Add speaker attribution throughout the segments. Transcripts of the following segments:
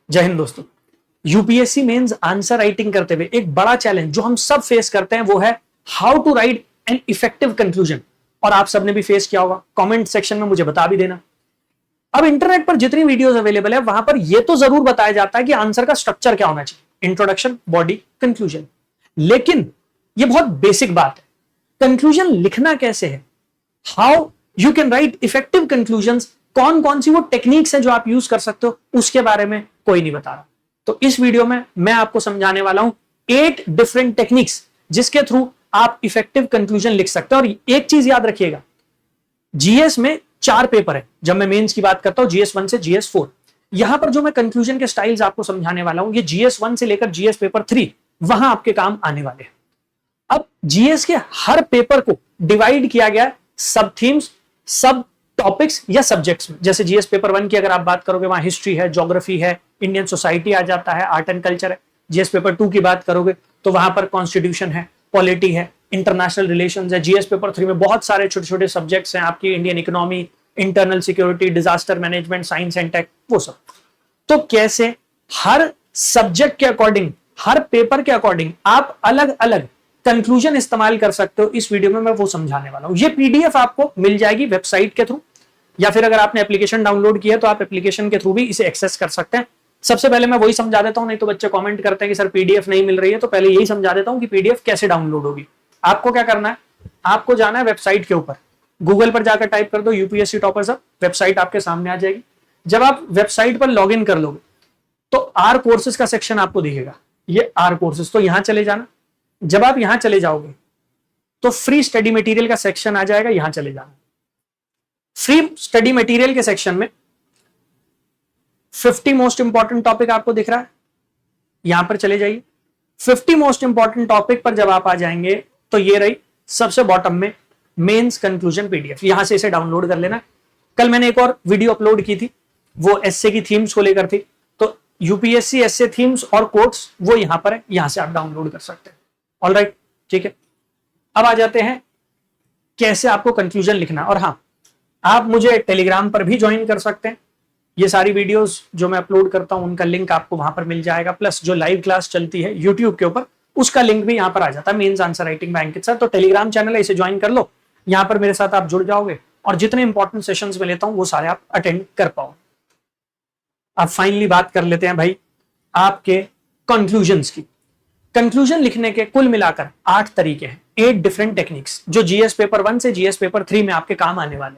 Speaker 1: जय हिंद दोस्तों। UPSC mains answer writing करते हुए एक बड़ा चैलेंज जो हम सब फेस करते हैं वो है how to write an effective conclusion. और आप सबने भी फेस किया होगा, कमेंट सेक्शन में मुझे बता भी देना। अब इंटरनेट पर जितनी वीडियोस अवेलेबल है वहां पर यह तो जरूर बताया जाता है कि आंसर का स्ट्रक्चर क्या होना चाहिए, इंट्रोडक्शन, बॉडी, कंक्लूजन। लेकिन यह बहुत बेसिक बात है, कंक्लूजन लिखना कैसे है, how you can write effective conclusions, कौन कौन सी वो टेक्निक्स हैं जो आप यूज कर सकते हो, उसके बारे में कोई नहीं बता रहा। तो इस वीडियो में मैं आपको समझाने वाला हूं 8 डिफरेंट टेक्निक्स जिसके थ्रू आप इफेक्टिव कंक्लूजन लिख सकते हो। और एक चीज याद रखिएगा, जीएस में 4 पेपर है। जब मैं मेंस की बात करता हूं जीएस 1 से जीएस 4, यहां पर जो मैं कंक्लूजन के स्टाइल्स आपको समझाने वाला हूं ये जीएस 1 से लेकर जीएस पेपर 3 वहां आपके काम आने वाले हैं। अब जीएस के हर पेपर को डिवाइड किया गया है सब थीम्स, सब टॉपिक्स या सब्जेक्ट्स में। जैसे जीएस पेपर 1 की अगर आप बात करोगे वहां हिस्ट्री है, ज्योग्राफी है, इंडियन सोसाइटी आ जाता है, आर्ट एंड कल्चर है। जीएस पेपर 2 की बात करोगे तो वहां पर कॉन्स्टिट्यूशन है, पॉलिटी है, इंटरनेशनल रिलेशंस है। जीएस पेपर 3 में बहुत सारे छोटे छोटे सब्जेक्ट्स हैं आपकी, Indian economy, internal security, disaster management, science and tech, वो सब। तो कैसे हर सब्जेक्ट के अकॉर्डिंग, हर पेपर के अकॉर्डिंग आप अलग अलग कंक्लूजन इस्तेमाल कर सकते हो, इस वीडियो में मैं वो समझाने वाला हूं। ये पीडीएफ आपको मिल जाएगी वेबसाइट के थ्रू, या फिर अगर आपने एप्लीकेशन डाउनलोड किया तो आप एप्लीकेशन के थ्रू भी इसे एक्सेस कर सकते हैं। सबसे पहले मैं वही समझा देता हूं, नहीं तो बच्चे कमेंट करते हैं कि सर पीडीएफ नहीं मिल रही है, तो पहले यही समझा देता हूं कि पीडीएफ कैसे डाउनलोड होगी। आपको क्या करना है, आपको जाना है वेबसाइट के ऊपर, गूगल पर जाकर टाइप कर दो यूपीएससी टॉपर्स हब, वेबसाइट आपके सामने आ जाएगी। जब आप वेबसाइट पर लॉग इन कर लोगे तो आर कोर्सेज का सेक्शन आपको दिखेगा, ये आर कोर्सेज, तो यहां चले जाना। जब आप यहां चले जाओगे तो फ्री स्टडी मटेरियल का सेक्शन आ जाएगा, यहां चले जाना। फ्री स्टडी मटेरियल के सेक्शन में 50 मोस्ट इंपॉर्टेंट टॉपिक आपको दिख रहा है, यहां पर चले जाइए। 50 मोस्ट इंपॉर्टेंट टॉपिक पर जब आप आ जाएंगे तो ये रही सबसे बॉटम में मेंस कंक्लूजन पीडीएफ, यहां से इसे डाउनलोड कर लेना। कल मैंने एक और वीडियो अपलोड की थी, वो एसए की थीम्स को लेकर थी, तो यूपीएससी एसए थीम्स और कोट्स वो यहां पर है, यहां से आप डाउनलोड कर सकते हैं। ऑलराइट, ठीक है। अब आ जाते हैं कैसे आपको कंक्लूजन लिखना। और हाँ, आप मुझे टेलीग्राम पर भी ज्वाइन कर सकते हैं। ये सारी वीडियोस जो मैं अपलोड करता हूं उनका लिंक आपको वहां पर मिल जाएगा, प्लस जो लाइव क्लास चलती है यूट्यूब के ऊपर उसका लिंक भी यहां पर आ जाता है, mains answer writing by Ankit sir. तो टेलीग्राम चैनल है, इसे ज्वाइन कर लो, यहां पर मेरे साथ आप जुड़ जाओगे और जितने इंपॉर्टेंट सेशंस में लेता हूं वो सारे आप अटेंड कर पाओ। अब फाइनली बात कर लेते हैं भाई आपके कंक्लूजन्स की। कंक्लूजन लिखने के कुल मिलाकर 8 तरीके हैं, 8 डिफरेंट टेक्निक्स जो जीएस पेपर 1 से जीएस पेपर 3 में आपके काम आने वाले।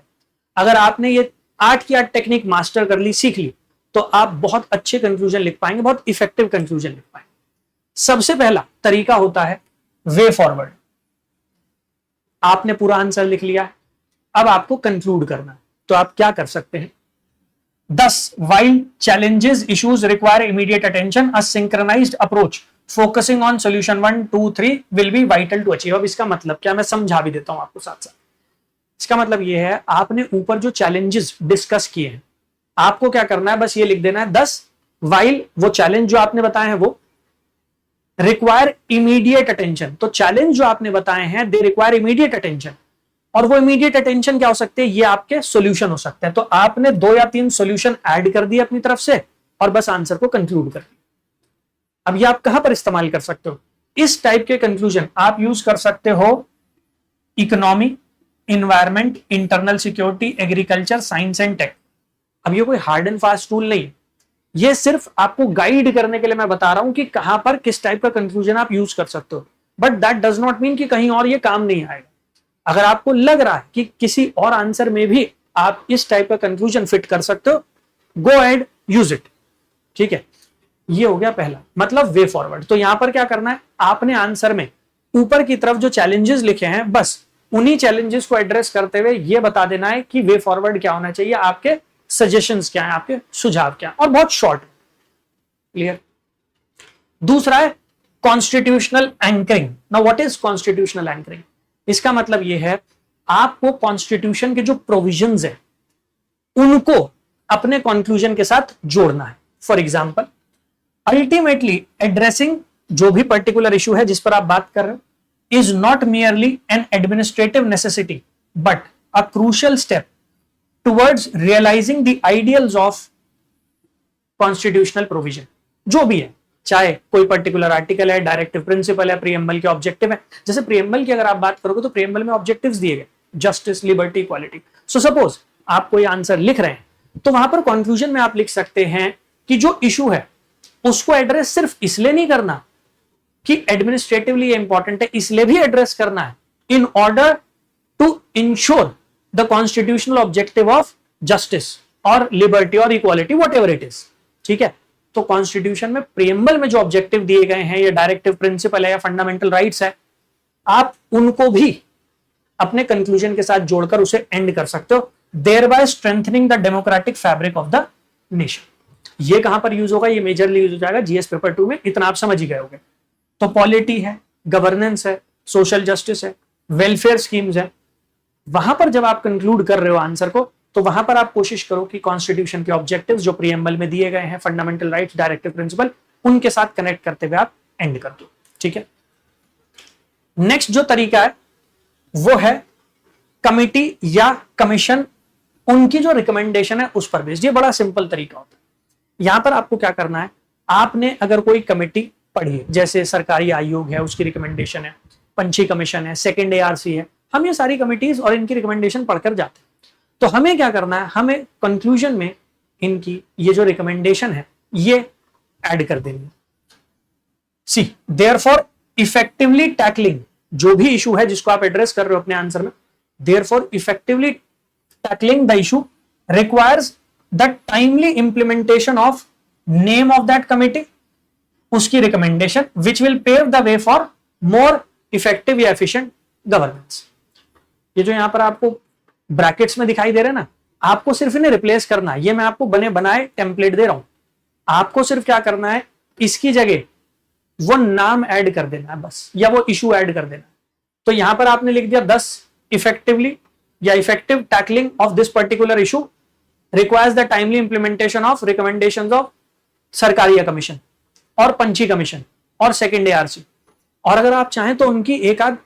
Speaker 1: अगर आपने ये 8 की 8 टेक्निक मास्टर कर ली, सीख ली, तो आप बहुत अच्छे कंक्लूजन लिख पाएंगे, बहुत इफेक्टिव कंक्लूजन लिख पाएंगे। सबसे पहला तरीका होता है वे फॉरवर्ड। आपने पूरा आंसर लिख लिया है, अब आपको कंक्लूड करना है, तो आप क्या कर सकते हैं। 10 wild challenges issues require immediate attention, a synchronized approach focusing on solution 1, 2, 3 will be vital to achieve. अब इसका मतलब क्या, मैं समझा भी देता हूं आपको साथ साथ। इसका मतलब यह है, आपने ऊपर जो चैलेंजेस डिस्कस किए हैं, आपको क्या करना है, बस ये लिख देना है 10 वाइल, वो चैलेंज जो आपने बताए हैं वो रिक्वायर इमीडिएट अटेंशन। तो चैलेंज जो आपने बताए हैं दे रिक्वायर इमीडिएट अटेंशन, और वो इमीडिएट अटेंशन क्या हो सकते हैं, ये आपके सॉल्यूशन हो सकते हैं। तो आपने 2 या 3 सॉल्यूशन ऐड कर दिए अपनी तरफ से और बस आंसर को कंक्लूड कर दिया। अब ये आप कहां पर इस्तेमाल कर सकते हो, इस टाइप के कंक्लूजन आप यूज कर सकते हो economy, environment, internal security, agriculture, science and tech. अब ये कोई हार्ड एंड फास्ट टूल नहीं, ये सिर्फ आपको गाइड करने के लिए मैं बता रहा हूं कि कहां पर किस टाइप का कंक्लूजन आप यूज कर सकते हो। But that does not mean कि कहीं और ये काम नहीं आएगा। अगर आपको लग रहा है कि किसी और आंसर में भी आप इस टाइप का कंक्लूजन फिट कर सकते हो, गो एहेड, यूज इट, ठीक है। ये हो गया पहला, मतलब वे फॉरवर्ड। तो यहां पर क्या करना है, आपने आंसर में ऊपर की तरफ जो चैलेंजेस लिखे हैं बस उन्हीं चैलेंजेस को एड्रेस करते हुए ये बता देना है कि वे फॉरवर्ड क्या होना चाहिए, आपके सजेशंस क्या है, आपके सुझाव क्या है, और बहुत शॉर्ट, क्लियर। दूसरा है constitutional anchoring. Now what is constitutional anchoring, इसका मतलब यह है आपको कॉन्स्टिट्यूशन के जो प्रोविजंस है उनको अपने कंक्लूजन के साथ जोड़ना है। फॉर एग्जांपल, अल्टीमेटली एड्रेसिंग जो भी पर्टिकुलर इशू है जिस पर आप बात कर रहे हो is not merely an administrative necessity but a crucial step towards realizing the ideals of constitutional provision जो भी है, चाहे कोई पर्टिकुलर आर्टिकल है, डायरेक्टिव प्रिंसिपल है, प्रीएम्बल के ऑब्जेक्टिव है। जैसे प्रीएम्बल की अगर आप बात करोगे तो प्रीएम्बल में ऑब्जेक्टिव्स दिए गए, justice, liberty, equality. So suppose आप कोई आंसर लिख रहे हैं तो वहां पर कंक्लूजन में आप लिख सकते हैं कि जो इशू है उसको एड्रेस सिर्फ इसलिए नहीं करना कि एडमिनिस्ट्रेटिवली इंपॉर्टेंट है, इसलिए भी एड्रेस करना है in order to ensure the constitutional objective of justice और लिबर्टी और equality, whatever it is. ठीक है, तो कॉन्स्टिट्यूशन में प्रीएम्बल में जो ऑब्जेक्टिव दिए गए हैं, या डायरेक्टिव प्रिंसिपल है या फंडामेंटल राइट्स है, आप उनको भी अपने कंक्लूजन के साथ जोड़कर उसे एंड कर सकते हो, thereby strengthening the democratic fabric of the nation. ये कहां पर यूज होगा? ये मेजरली यूज हो जाएगा जीएस पेपर 2 में, इतना आप समझ ही गए होंगे। तो पॉलिटी है, गवर्नेंस है, सोशल जस्टिस है, वेलफेयर स्कीम्स है, वहां पर जब आप कंक्लूड कर रहे हो आंसर को, तो वहां पर आप कोशिश करो कि कॉन्स्टिट्यूशन के ऑब्जेक्टिव्स जो प्रीएम्बल में दिए गए हैं, फंडामेंटल राइट्स, डायरेक्टिव प्रिंसिपल, उनके साथ कनेक्ट करते हुए आप एंड कर दो। ठीक है, नेक्स्ट जो तरीका है वो है कमिटी या कमीशन, उनकी जो रिकमेंडेशन है उस पर बेस्ड। ये बड़ा सिंपल तरीका होता है। यहां पर आपको क्या करना है, आपने अगर कोई कमेटी पढ़ी है, जैसे सरकारी आयोग है उसकी रिकमेंडेशन है, पंछी कमीशन है, सेकंड एआरसी है, हम ये सारी कमिटीज और इनकी रिकमेंडेशन पढ़कर जाते हैं। तो हमें क्या करना है, हमें कंक्लूजन में इनकी ये जो रिकमेंडेशन है ये ऐड कर देनी है। सी देयरफॉर इफेक्टिवली टैकलिंग, जो भी इशू है जिसको आप एड्रेस कर रहे हो अपने आंसर में, therefore effectively tackling the issue requires the timely implementation of name of that committee, उसकी recommendation, which will pave the way for more effective या एफिशिएंट गवर्नेंस। ये जो यहां पर आपको ब्रैकेट्स में दिखाई दे रहे हैं ना, आपको सिर्फ इन्हें रिप्लेस करना है। ये मैं आपको बने बनाए टेम्पलेट दे रहा हूं, आपको सिर्फ क्या करना है, इसकी जगह वो नाम ऐड कर देना है बस, या वो इशू ऐड कर देना है। तो यहां पर आपने लिख दिया 10 इफेक्टिवली या effective tackling of this particular issue requires the timely implementation of recommendations of सरकारी कमीशन और पंछी कमीशन और सेकेंड एआरसी। और अगर आप चाहें तो उनकी एक आध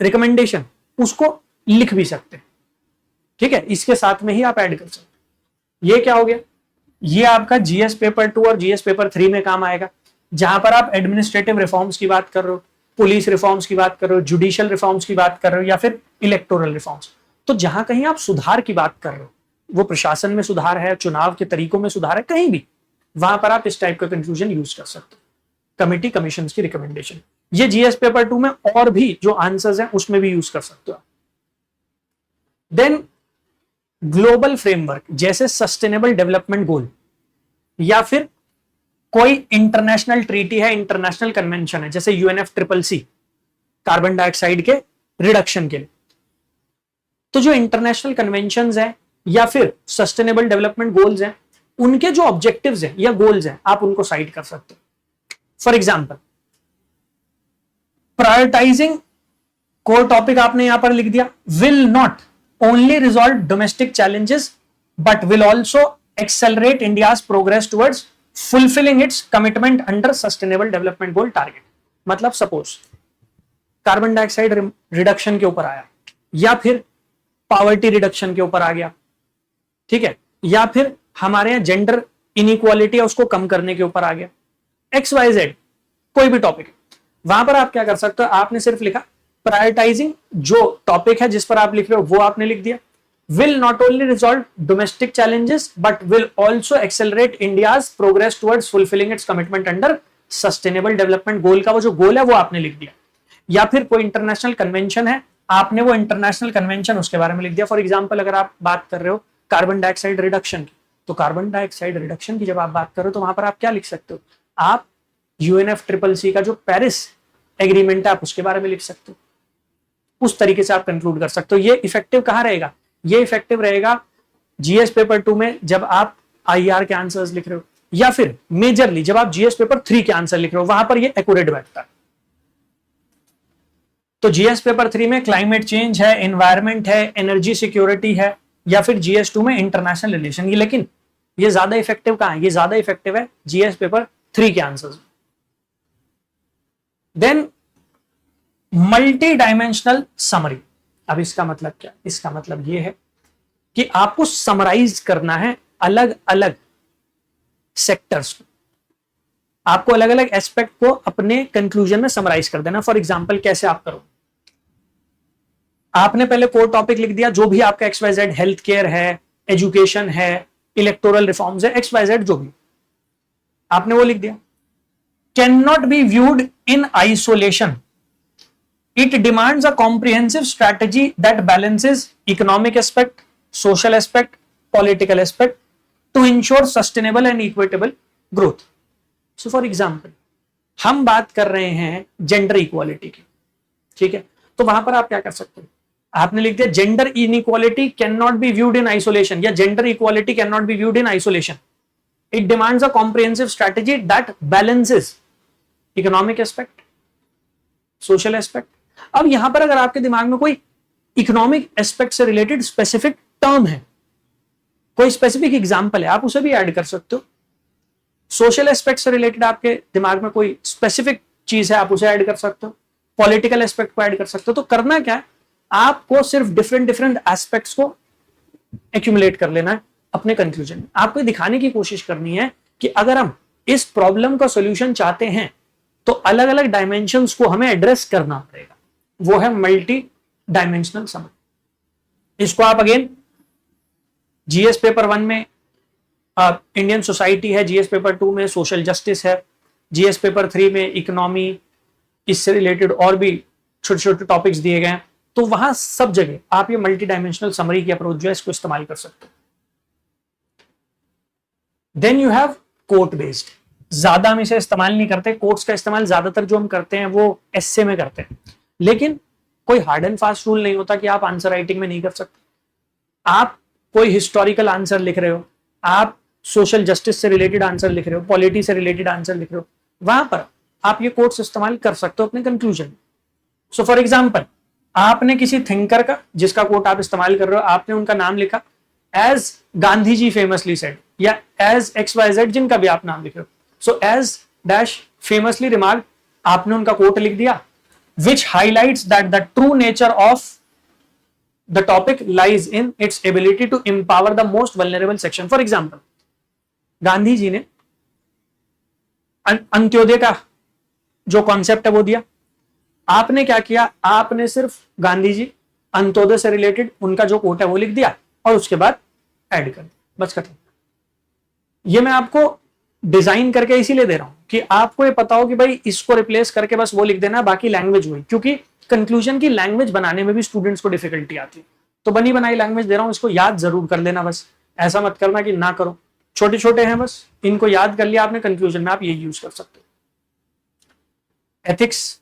Speaker 1: रिकमेंडेशन उसको लिख भी सकते हैं। ठीक है, इसके साथ में ही आप ऐड कर सकते हैं। ये क्या हो गया, ये आपका जीएस पेपर 2 और जीएस पेपर 3 में काम आएगा, जहां पर आप एडमिनिस्ट्रेटिव रिफॉर्म्स की बात कर रहे हो, पुलिस रिफॉर्म्स की बात कर रहे हो, जुडिशियल रिफॉर्म्स की बात कर रहे हो, या फिर इलेक्टोरल रिफॉर्म्स। तो जहां कहीं आप सुधार की बात कर रहे हो, वो प्रशासन में सुधार है, चुनाव के तरीकों में सुधार है, कहीं भी, वहां पर आप इस टाइप का कंक्लूजन यूज कर सकते हो, कमिटी कमीशन की रिकमेंडेशन। ये जीएस पेपर 2 में और भी जो आंसर्स हैं उसमें भी यूज कर सकते हो। देन ग्लोबल फ्रेमवर्क, जैसे सस्टेनेबल डेवलपमेंट गोल, या फिर कोई इंटरनेशनल ट्रीटी है, इंटरनेशनल कन्वेंशन है, जैसे UNFCCC कार्बन डाइऑक्साइड के रिडक्शन के लिए। तो जो इंटरनेशनल कन्वेंशंस हैं या फिर सस्टेनेबल डेवलपमेंट गोल्स हैं, उनके जो ऑब्जेक्टिव्स हैं या गोल्स हैं, आप उनको साइड कर सकते हो। For example, prioritising, core topic आपने यहां पर लिख दिया, will not only resolve domestic challenges but will also accelerate India's progress towards fulfilling it's commitment under sustainable development goal target. मतलब सपोज कार्बन डाइऑक्साइड रिडक्शन के ऊपर आया, या फिर पॉवर्टी रिडक्शन के ऊपर आ गया, ठीक है, या फिर हमारे यहां जेंडर इनइक्वालिटी है उसको कम करने के ऊपर आ गया, XYZ कोई भी टॉपिक, वहां पर आप क्या कर सकते हो, आपने सिर्फ लिखा प्रायोरिटाइजिंग, जो टॉपिक है जिस पर आप लिख रहे हो वो आपने लिख दिया, will not only resolve domestic challenges but will also accelerate India's progress towards fulfilling its commitment under sustainable development goal। का वो जो गोल है वो आपने लिख दिया। या फिर कोई इंटरनेशनल कन्वेंशन है, आपने वो इंटरनेशनल कन्वेंशन उसके बारे में लिख दिया। फॉर एग्जांपल, अगर आप बात कर रहे हो कार्बन डाइऑक्साइड रिडक्शन की, तो कार्बन डाइऑक्साइड रिडक्शन की जब आप बात कर रहे हो तो वहां पर आप क्या लिख सकते हो, आप UNFCCC का जो पेरिस एग्रीमेंट है आप उसके बारे में लिख सकते हो। उस तरीके से आप कंक्लूड कर सकते हो। ये इफेक्टिव कहां रहेगा, ये इफेक्टिव रहेगा जीएस पेपर 2 में जब आप IR के आंसर्स लिख रहे हो, या फिर मेजरली जब आप जीएस पेपर 3 के आंसर लिख रहे हो, वहां पर ये एक्यूरेट बैठता है। तो जीएस पेपर 3 में क्लाइमेट चेंज है, एनवायरमेंट है, एनर्जी सिक्योरिटी है, या फिर GS 2 में इंटरनेशनल रिलेशन। ये लेकिन ये ज्यादा इफेक्टिव कहां है, ये ज्यादा इफेक्टिव है जीएस पेपर 3 के answers. Then multi dimensional summary. अब इसका मतलब क्या, इसका मतलब यह है कि आपको समराइज करना है अलग अलग सेक्टर्स को, आपको अलग अलग एस्पेक्ट को अपने कंक्लूजन में समराइज कर देना। फॉर एग्जांपल कैसे आप करो, आपने पहले कोर टॉपिक लिख दिया, जो भी आपका XYZ, हेल्थ केयर है, एजुकेशन है, इलेक्टोरल रिफॉर्म्स है, XYZ जो भी आपने वो लिख दिया। Can not be viewed in isolation, it demands a comprehensive strategy that balances economic aspect, social aspect, political aspect to ensure sustainable and equitable growth. So for example हम बात कर रहे हैं जेंडर इक्वालिटी की, ठीक है, तो वहां पर आप क्या कर सकते हैं, आपने लिख दिया gender inequality can not be viewed in isolation, या gender equality can not be viewed in isolation, it demands a comprehensive strategy that balances economic aspect, social aspect. अब यहां पर अगर आपके दिमाग में कोई इकोनॉमिक एस्पेक्ट से रिलेटेड स्पेसिफिक टर्म है, कोई स्पेसिफिक एग्जांपल है, आप उसे भी ऐड कर सकते हो। सोशल एस्पेक्ट से रिलेटेड आपके दिमाग में कोई स्पेसिफिक चीज है, आप उसे ऐड कर सकते हो, पॉलिटिकल एस्पेक्ट को ऐड कर सकते हो। तो करना क्या है, आपको सिर्फ डिफरेंट डिफरेंट एस्पेक्ट्स को एक्यूमुलेट कर लेना है अपने कंक्लूजन में। आपको दिखाने की कोशिश करनी है कि अगर हम इस प्रॉब्लम का सॉल्यूशन चाहते हैं तो अलग अलग डायमेंशंस को हमें एड्रेस करना पड़ेगा, वो है मल्टी डायमेंशनल समझ। इसको आप अगेन जीएस पेपर 1 में इंडियन सोसाइटी है, जीएस पेपर 2 में सोशल जस्टिस है, जीएस पेपर 3 में इकोनॉमी, इससे रिलेटेड और भी छोटे छोटे टॉपिक्स दिए गए हैं। तो वहां सब जगह आप ये मल्टी डायमेंशनल समरी की अप्रोच जो है इसको इस्तेमाल कर सकते हो। Then you have quote based, ज्यादा हम इसे इस्तेमाल नहीं करते, कोट्स का इस्तेमाल ज्यादातर जो हम करते हैं वो एस्से में करते हैं, लेकिन कोई हार्ड एंड फास्ट रूल नहीं होता कि आप आंसर राइटिंग में नहीं कर सकते। आप कोई हिस्टोरिकल आंसर लिख रहे हो, आप सोशल जस्टिस से रिलेटेड आंसर लिख रहे हो, पॉलिटी से रिलेटेड आंसर लिख रहे हो, वहां पर आप ये कोट्स इस्तेमाल कर सकते हो अपने कंक्लूजन। सो फॉर एग्जांपल आपने किसी थिंकर का जिसका कोट आप इस्तेमाल कर रहे हो, आपने उनका नाम लिखा as Gandhi ji famously said, या एज XYZ जिनका भी आप नाम लिख रहे हो। So as dash famously remark, आपने उनका कोट लिख दिया, which highlights that the true nature of the topic lies in its ability to empower the most vulnerable section. For example, Gandhi ji ने अंत्योदय का जो कॉन्सेप्ट है वो दिया, आपने क्या किया, आपने सिर्फ गांधी जी अंत्योदय से रिलेटेड उनका जो कोट है वो लिख दिया और उसके बाद ऐड कर दिया, बस खत्म। ये मैं आपको डिजाइन करके इसीलिए दे रहा हूं कि आपको ये पता हो कि भाई इसको रिप्लेस करके बस वो लिख देना, बाकी लैंग्वेज हुई, क्योंकि कंक्लूजन की लैंग्वेज बनाने में भी स्टूडेंट्स को डिफिकल्टी आती है। तो बनी बनाई लैंग्वेज दे रहा हूं, इसको याद जरूर कर लेना, बस ऐसा मत करना कि ना करो, छोटे छोटे हैं बस इनको याद कर लिया आपने, कंक्लूजन में आप ये यूज कर सकते हो। एथिक्स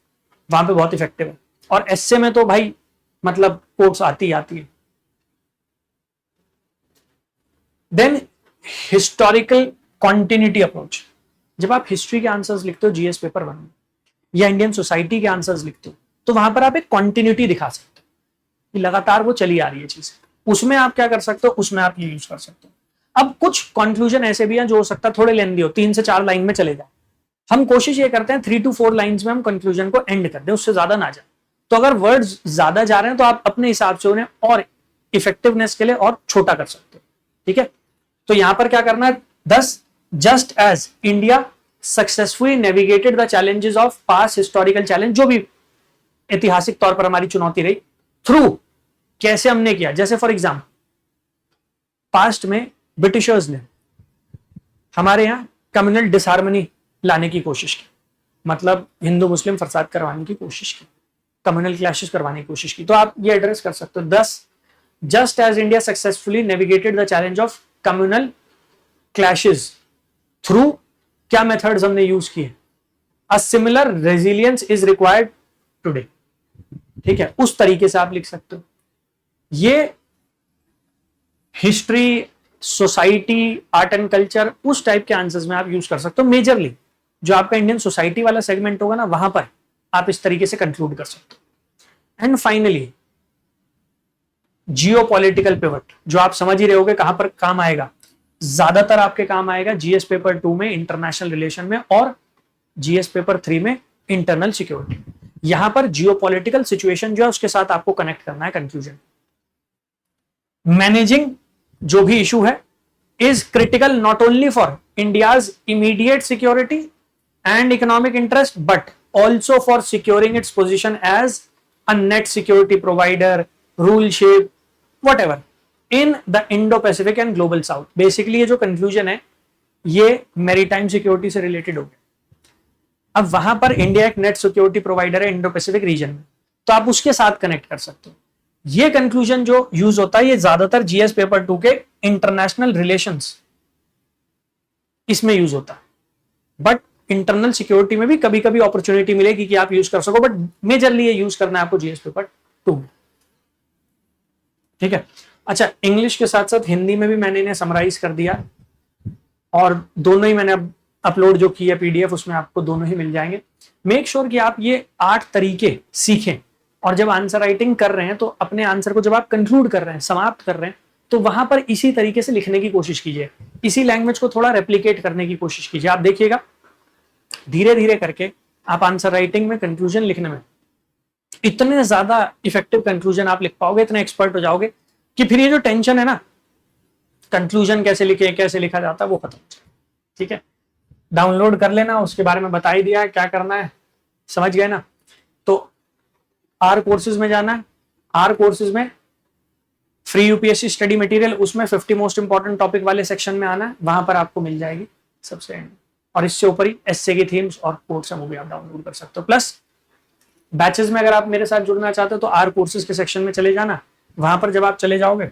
Speaker 1: वहां पे बहुत इफेक्टिव है, और एस्से में तो भाई मतलब कोट्स आती है। देन हिस्टोरिकल कॉन्टिन्यूटी अप्रोच, जब आप हिस्ट्री के आंसर्स लिखते हो जीएस पेपर 1 में या इंडियन सोसाइटी के आंसर्स लिखते हो, तो वहां पर आप एक कॉन्टिन्यूटी दिखा सकते हो कि लगातार वो चली आ रही है चीज। उसमें आप क्या कर सकते हो, उसमें आप ये यूज कर सकते हो। अब कुछ कंक्लूजन ऐसे भी हैं जो हो सकता है थोड़े लेंदी हो, 3 से 4 लाइन में चले जाए। हम कोशिश ये करते हैं 3 to 4 लाइन्स में हम कंक्लूजन को एंड कर दें, उससे ज्यादा ना जाए। तो अगर वर्ड्स ज्यादा जा रहे हैं तो आप अपने हिसाब से उन्हें और इफेक्टिवनेस के लिए और छोटा कर सकते हो, ठीक है। तो यहां पर क्या करना है, thus just as India successfully navigated the challenges of past historical challenge, जो भी ऐतिहासिक तौर पर हमारी चुनौती रही, थ्रू कैसे हमने किया। जैसे फॉर एग्जाम्पल पास्ट में ब्रिटिशर्स ने हमारे यहां कम्युनल डिसहार्मनी लाने की कोशिश की, मतलब हिंदू मुस्लिम फसाद करवाने की कोशिश की, कम्युनल क्लैशेस करवाने की कोशिश की। तो आप ये एड्रेस कर सकते हो, thus just as India successfully navigated the challenge of communal clashes through क्या मेथड्स हमने यूज किए, a similar resilience is required today, ठीक है, उस तरीके से आप लिख सकते हो। ये history, society, art and culture, उस टाइप के आंसर्स में आप यूज कर सकते हो। मेजरली जो आपका इंडियन सोसाइटी वाला सेगमेंट होगा ना, वहां पर आप इस तरीके से कंक्लूड कर सकते हो। एंड फाइनली जियोपॉलिटिकल पिवट, जो आप समझ ही रहे होगे कहां पर काम आएगा, ज्यादातर आपके काम आएगा जीएस पेपर 2 में इंटरनेशनल रिलेशन में, और जीएस पेपर 3 में इंटरनल सिक्योरिटी। यहां पर जियोपॉलिटिकल सिचुएशन जो है उसके साथ आपको कनेक्ट करना है कंक्लूजन। मैनेजिंग जो भी इशू है is critical not only for India's immediate security and economic interest, but also for securing its position as a net security provider, rule shape, whatever, in the Indo-Pacific and Global South. Basically ये जो confusion है ये maritime security से related हो गया। अब वहां पर इंडिया एक नेट सिक्योरिटी प्रोवाइडर है इंडो पैसिफिक रीजन में, तो आप उसके साथ कनेक्ट कर सकते हो। ये कंक्लूजन जो यूज होता है ये ज्यादातर जीएस पेपर 2 के इंटरनेशनल रिलेशंस इसमें यूज होता है, बट इंटरनल सिक्योरिटी में भी कभी कभी अपॉर्चुनिटी मिलेगी कि आप यूज कर सको, बट मेजरली ये यूज करना है आपको जीएस पेपर 2 में। ठीक है। अच्छा, इंग्लिश के साथ साथ हिंदी में भी मैंने इन्हें समराइज कर दिया और दोनों ही मैंने अब अपलोड जो की है पीडीएफ, उसमें आपको दोनों ही मिल जाएंगे। मेक श्योर कि आप ये 8 तरीके सीखें और जब आंसर राइटिंग कर रहे हैं तो अपने आंसर को जब आप कंक्लूड कर रहे हैं, समाप्त कर रहे हैं, तो वहां पर इसी तरीके से लिखने की कोशिश कीजिए, इसी लैंग्वेज को थोड़ा रेप्लिकेट करने की कोशिश कीजिए। आप देखिएगा धीरे धीरे करके आप आंसर राइटिंग में कंक्लूजन लिखने में इतने ज्यादा इफेक्टिव कंक्लूजन आप लिख पाओगे, इतने एक्सपर्ट हो जाओगे कि फिर ये जो टेंशन है ना कंक्लूजन कैसे लिखे, कैसे लिखा जाता है, वो खत्म हो जाए। ठीक है, डाउनलोड कर लेना, उसके बारे में बता ही दिया है क्या करना है, समझ गए ना। तो आर कोर्सेज में जाना है, आर कोर्सेज में फ्री यूपीएससी स्टडी मटेरियल, उसमें 50 मोस्ट इंपॉर्टेंट टॉपिक वाले सेक्शन में आना है, वहां पर आपको मिल जाएगी सबसे एंड। और इससे ऊपर ही एसए की थीम्स और कोर्स है वो भी आप डाउनलोड कर सकते हो। प्लस बैचेस में अगर आप मेरे साथ जुड़ना चाहते हो तो आर कोर्सेज के सेक्शन में चले जाना, वहां पर जब आप चले जाओगे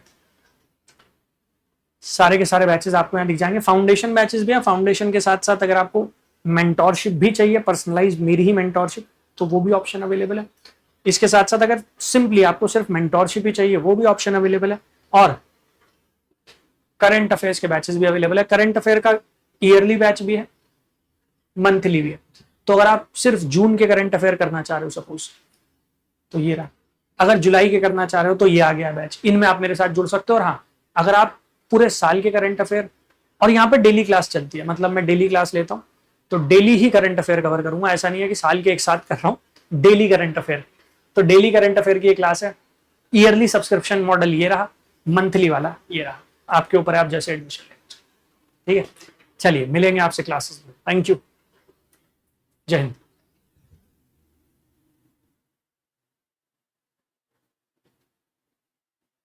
Speaker 1: सारे के सारे बैचेस आपको यहाँ दिख जाएंगे। फाउंडेशन बैचेस भी है, फाउंडेशन के साथ साथ अगर आपको मेंटोरशिप भी चाहिए, पर्सनलाइज मेरी ही मेंटोरशिप, तो वो भी ऑप्शन अवेलेबल है। इसके साथ साथ अगर सिंपली आपको सिर्फ मेंटोरशिप ही चाहिए, वो भी ऑप्शन अवेलेबल है। और करंट अफेयर्स के बैचेस भी अवेलेबल है। करंट अफेयर का ईयरली बैच भी है, मंथली भी है। तो अगर आप सिर्फ जून के करंट अफेयर करना चाह रहे हो सपोज, तो ये रहा। अगर जुलाई के करना चाह रहे हो तो ये आ गया बैच, इनमें आप मेरे साथ जुड़ सकते हो। और हाँ, अगर आप पूरे साल के करंट अफेयर, और यहाँ पे डेली क्लास चलती है, मतलब मैं डेली क्लास लेता हूँ, तो डेली ही करंट अफेयर कवर करूंगा। ऐसा नहीं है कि साल के एक साथ कर रहा हूँ, डेली करंट अफेयर। तो डेली करंट अफेयर की एक क्लास है। ईयरली सब्सक्रिप्शन मॉडल ये रहा, मंथली वाला ये रहा, आपके ऊपर है आप जैसे एडमिशन लें। ठीक है, चलिए मिलेंगे आपसे क्लासेस में। थैंक यू, जय हिंद।